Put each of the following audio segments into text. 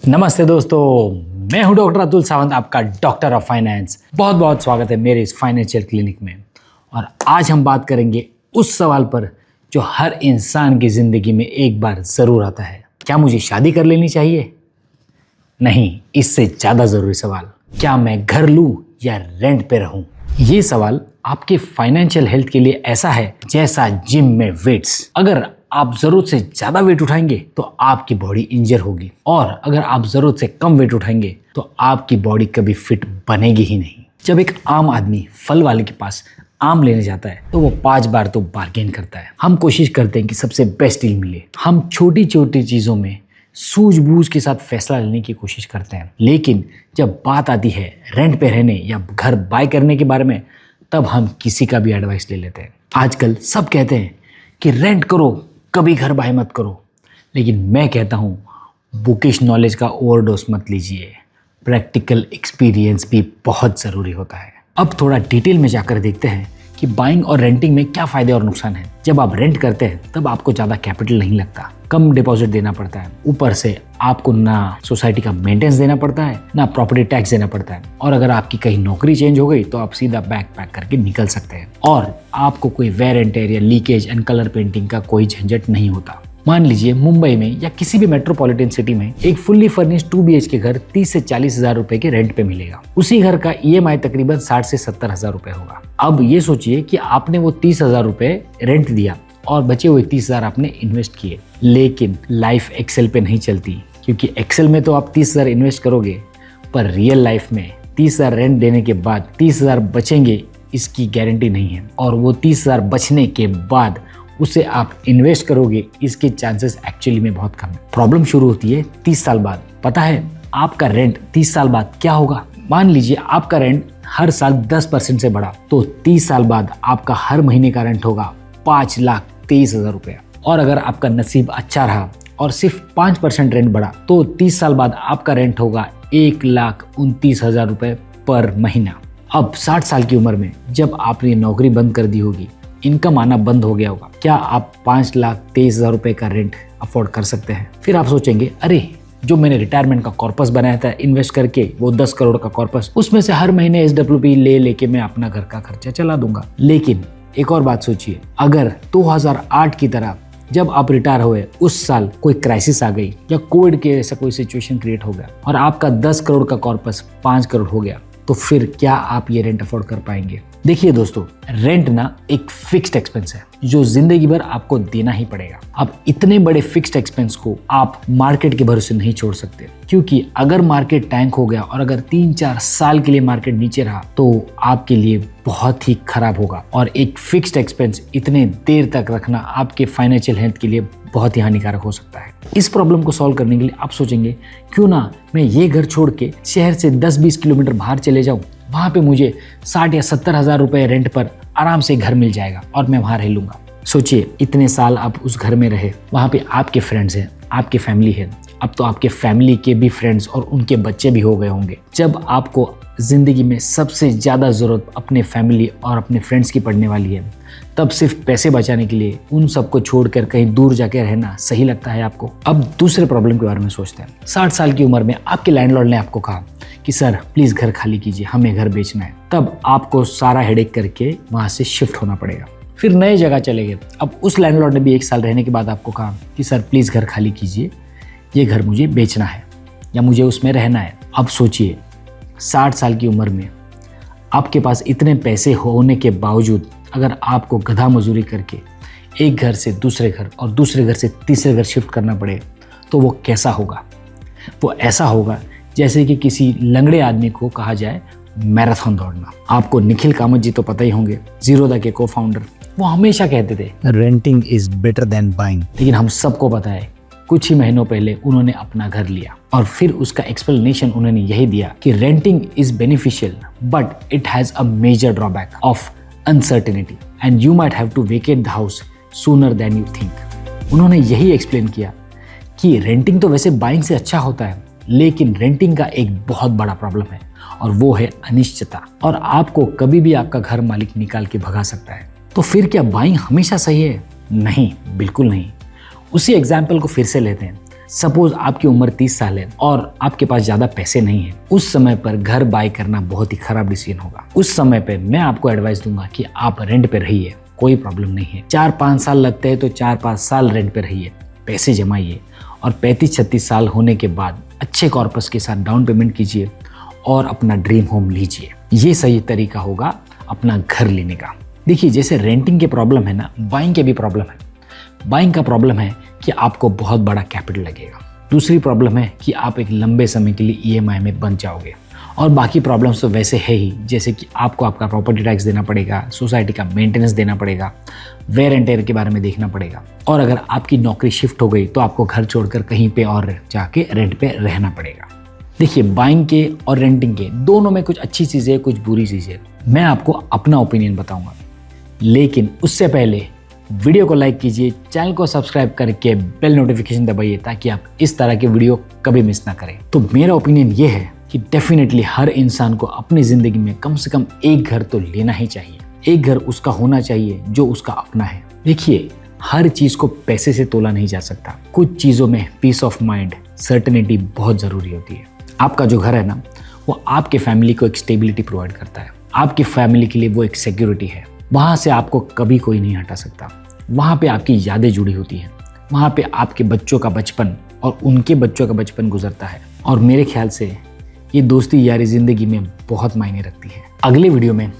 नमस्ते दोस्तों, मैं हूं डॉक्टर अतुल सावंत, आपका डॉक्टर ऑफ फाइनेंस। बहुत बहुत स्वागत है मेरे इस फाइनेंशियल क्लिनिक में। और आज हम बात करेंगे उस सवाल पर जो हर इंसान की ज़िंदगी में एक बार ज़रूर आता है। क्या मुझे शादी कर लेनी चाहिए? नहीं, इससे ज़्यादा ज़रूरी सवाल, क्या मैं घर लूँ या रेंट पे रहूँ? ये सवाल आपके फाइनेंशियल हेल्थ के लिए ऐसा है जैसा जिम में वेट्स। अगर आप जरूरत से ज्यादा वेट उठाएंगे तो आपकी बॉडी इंजर होगी, और अगर आप जरूरत से कम वेट उठाएंगे तो आपकी बॉडी कभी फिट बनेगी ही नहीं। जब एक आम आदमी फल वाले के पास आम लेने जाता है तो वो 5 बार तो बार्गेन करता है। हम कोशिश करते हैं कि सबसे बेस्ट डील मिले। हम छोटी छोटी चीजों में सूझबूझ के साथ फैसला लेने की कोशिश करते हैं, लेकिन जब बात आती है रेंट पे रहने या घर बाय करने के बारे में, तब हम किसी का भी एडवाइस ले लेते हैं। आजकल सब कहते हैं कि रेंट करो, कभी घर बाय मत करो, लेकिन मैं कहता हूँ बुकिश नॉलेज का ओवरडोज मत लीजिए। प्रैक्टिकल एक्सपीरियंस भी बहुत ज़रूरी होता है। अब थोड़ा डिटेल में जाकर देखते हैं कि बाइंग और रेंटिंग में क्या फ़ायदे और नुकसान हैं। जब आप रेंट करते हैं तब आपको ज़्यादा कैपिटल नहीं लगता, कम डिपॉजिट देना पड़ता है, ऊपर से आपको ना सोसाइटी का मेंटेनेंस देना पड़ता है, ना प्रॉपर्टी टैक्स देना पड़ता है, और अगर आपकी कहीं नौकरी चेंज हो गई तो आप सीधा बैग पैक करके निकल सकते हैं, और आपको कोई वेयर एंड टेयर या लीकेज एंड कलर पेंटिंग का कोई झंझट नहीं होता। मान लीजिए मुंबई में या किसी भी मेट्रोपॉलिटन सिटी में एक फुल्ली फर्निश्ड 2 BHK घर 30 से 40 हज़ार रुपए के रेंट पे मिलेगा। उसी घर का EMI तकरीबन 60 से 70 हज़ार रुपए होगा। अब ये सोचिए कि आपने वो 30 हज़ार रुपए रेंट दिया और बचे हुए 30 हज़ार आपने इन्वेस्ट किए, लेकिन लाइफ एक्सेल पे नहीं चलती, क्योंकि एक्सेल में तो आप 30 हज़ार इन्वेस्ट करोगे, पर रियल लाइफ में 30 हज़ार रेंट देने के बाद 30 हज़ार बचेंगे इसकी गारंटी नहीं है, और वो 30 हज़ार बचने के बाद उसे आप इन्वेस्ट करोगे इसके चांसेस एक्चुअली में बहुत कम है। प्रॉब्लम शुरू होती है 30 साल बाद। पता है आपका रेंट 30 साल बाद क्या होगा? मान लीजिए आपका रेंट हर साल 10% से बढ़ा, तो 30 साल बाद आपका हर महीने का रेंट होगा 5,23,000 रुपया। और अगर आपका नसीब अच्छा रहा और सिर्फ 5% रेंट बढ़ा तो 30 साल बाद आपका रेंट होगा 1,29,000 रुपए पर महीना। अब 60 साल की उम्र में जब आपने नौकरी बंद कर दी होगी, इनकम आना बंद हो गया होगा, क्या आप 5,23,000 रुपए का रेंट अफोर्ड कर सकते हैं? फिर आप सोचेंगे, अरे जो मैंने रिटायरमेंट का कॉर्पस बनाया था इन्वेस्ट करके, वो 10 करोड़ का कॉर्पस, उसमें से हर महीने SWP ले लेके मैं अपना घर का खर्चा चला दूंगा। लेकिन एक और बात सोचिए, अगर 2008 की तरह जब आप रिटायर हुए उस साल कोई क्राइसिस आ गई या कोविड के ऐसा कोई सिचुएशन क्रिएट हो गया और आपका 10 करोड़ का कॉर्पस 5 करोड़ हो गया, तो फिर क्या आप ये रेंट अफोर्ड कर पाएंगे? देखिए दोस्तों, रेंट ना एक फिक्स्ड एक्सपेंस है जो जिंदगी भर आपको देना ही पड़ेगा। अब इतने बड़े फिक्स्ड एक्सपेंस को आप मार्केट के भरोसे नहीं छोड़ सकते, क्योंकि अगर मार्केट टैंक हो गया और अगर 3-4 साल के लिए मार्केट नीचे रहा तो आपके लिए बहुत ही खराब होगा। और एक फिक्स्ड एक्सपेंस इतने देर तक रखना आपके फाइनेंशियल हेल्थ के लिए बहुत ही हानिकारक हो सकता है। इस प्रॉब्लम को सॉल्व करने के लिए आप सोचेंगे, क्यों ना मैं ये घर छोड़ के शहर से 10-20 किलोमीटर बाहर चले जाऊं, वहां पे मुझे 60 या 70 हज़ार रुपए रेंट पर आराम से घर मिल जाएगा और मैं वहां रह लूंगा। सोचिए, इतने साल आप उस घर में रहे, वहां पे आपके फ्रेंड्स हैं, आपकी फैमिली है, अब तो आपके फैमिली के भी फ्रेंड्स और उनके बच्चे भी हो गए होंगे। जब आपको जिंदगी में सबसे ज्यादा जरूरत अपने फैमिली और अपने फ्रेंड्स की पड़ने वाली है, तब सिर्फ पैसे बचाने के लिए उन सबको छोड़कर कहीं दूर जाके रहना सही लगता है आपको? अब दूसरे प्रॉब्लम के बारे में सोचते हैं। 60 साल की उम्र में आपके लैंडलॉर्ड ने आपको कहा कि सर प्लीज घर खाली कीजिए, हमें घर बेचना है। तब आपको सारा हेडेक करके वहां से शिफ्ट होना पड़ेगा, फिर नए जगह चले गए। अब उस लैंडलॉर्ड ने भी 1 साल रहने के बाद आपको कहा कि सर प्लीज घर खाली कीजिए, ये घर मुझे बेचना है या मुझे उसमें रहना है। अब सोचिए, 60 साल की उम्र में आपके पास इतने पैसे होने के बावजूद अगर आपको गधा मजदूरी करके एक घर से दूसरे घर और दूसरे घर से तीसरे घर शिफ्ट करना पड़े, तो वो कैसा होगा? वो ऐसा होगा जैसे कि किसी लंगड़े आदमी को कहा जाए मैराथन दौड़ना। आपको निखिल कामत जी तो पता ही होंगे, ज़ीरोधा के को फाउंडर। वो हमेशा कहते थे renting is better than buying. लेकिन हम सबको पता है कुछ ही महीनों पहले उन्होंने अपना घर लिया और फिर उसका एक्सप्लेनेशन उन्होंने यही दिया कि renting is beneficial but it has a major drawback of uncertainty and you might have to vacate the house sooner than you think. उन्होंने यही एक्सप्लेन किया कि रेंटिंग तो वैसे बाइंग से अच्छा होता है, लेकिन रेंटिंग का एक बहुत बड़ा प्रॉब्लम है और वो है अनिश्चितता, और आपको कभी भी आपका घर मालिक निकाल के भगा सकता है। तो फिर क्या बाइंग हमेशा सही है? नहीं, बिल्कुल नहीं। उसी एग्जाम्पल को फिर से लेते हैं। सपोज आपकी उम्र 30 साल है और आपके पास ज़्यादा पैसे नहीं है, उस समय पर घर बाय करना बहुत ही खराब डिसीजन होगा। उस समय पे मैं आपको एडवाइस दूंगा कि आप रेंट पे रहिए, कोई प्रॉब्लम नहीं है। 4-5 साल लगते हैं तो 4-5 साल रेंट पे रहिए, पैसे जमाइए और 35-36 साल होने के बाद अच्छे कॉर्पस के साथ डाउन पेमेंट कीजिए और अपना ड्रीम होम लीजिए। ये सही तरीका होगा अपना घर लेने का। देखिए, जैसे रेंटिंग के प्रॉब्लम है ना, बाइंग के भी प्रॉब्लम है। बाइंग का प्रॉब्लम है कि आपको बहुत बड़ा कैपिटल लगेगा। दूसरी प्रॉब्लम है कि आप एक लंबे समय के लिए ईएमआई में बंध जाओगे। और बाकी प्रॉब्लम्स तो वैसे है ही, जैसे कि आपको आपका प्रॉपर्टी टैक्स देना पड़ेगा, सोसाइटी का मेंटेनेंस देना पड़ेगा, वेयर एंड टेयर के बारे में देखना पड़ेगा। और अगर आपकी नौकरी शिफ्ट हो गई तो आपको घर छोड़कर कहीं पे और जाके रेंट पे रहना पड़ेगा। देखिए, बाइंग के और रेंटिंग के दोनों में कुछ अच्छी चीज़ें हैं, कुछ बुरी चीज़ें हैं। मैं आपको अपना ओपिनियन बताऊंगा, लेकिन उससे पहले वीडियो को लाइक कीजिए, चैनल को सब्सक्राइब करके बेल नोटिफिकेशन दबाइए ताकि आप इस तरह के वीडियो कभी मिस ना करें। तो मेरा ओपिनियन ये है कि डेफिनेटली हर इंसान को अपनी ज़िंदगी में कम से कम एक घर तो लेना ही चाहिए। एक घर उसका होना चाहिए जो उसका अपना है। देखिए, हर चीज़ को पैसे से तोला नहीं जा सकता। कुछ चीज़ों में पीस ऑफ माइंड, सर्टेनिटी बहुत ज़रूरी होती है। आपका जो घर है ना, वो आपके फैमिली को एक स्टेबिलिटी प्रोवाइड करता है। आपकी फैमिली के लिए वो एक सिक्योरिटी है। वहाँ से आपको कभी कोई नहीं हटा सकता। वहाँ पे आपकी यादें जुड़ी होती हैं। वहाँ पे आपके बच्चों का बचपन और उनके बच्चों का बचपन गुजरता है। और मेरे ख्याल से ये दोस्ती यारी ज़िंदगी में बहुत मायने रखती है। अगले वीडियो में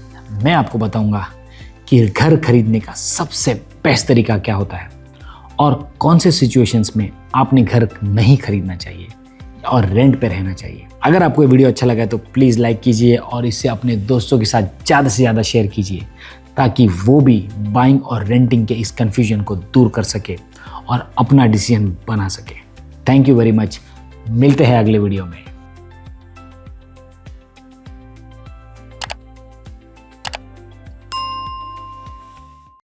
मैं आपको बताऊँगा कि घर खरीदने का सबसे बेस्ट तरीका क्या होता है और कौन से सिचुएशंस में आपने घर नहीं खरीदना चाहिए और रेंट पे रहना चाहिए। अगर आपको ये वीडियो अच्छा लगा तो प्लीज़ लाइक कीजिए और इसे अपने दोस्तों के साथ ज़्यादा से ज़्यादा शेयर कीजिए ताकि वो भी बाइंग और रेंटिंग के इस कन्फ्यूजन को दूर कर सके और अपना डिसीजन बना सके। Thank you very much. मिलते हैं अगले वीडियो में।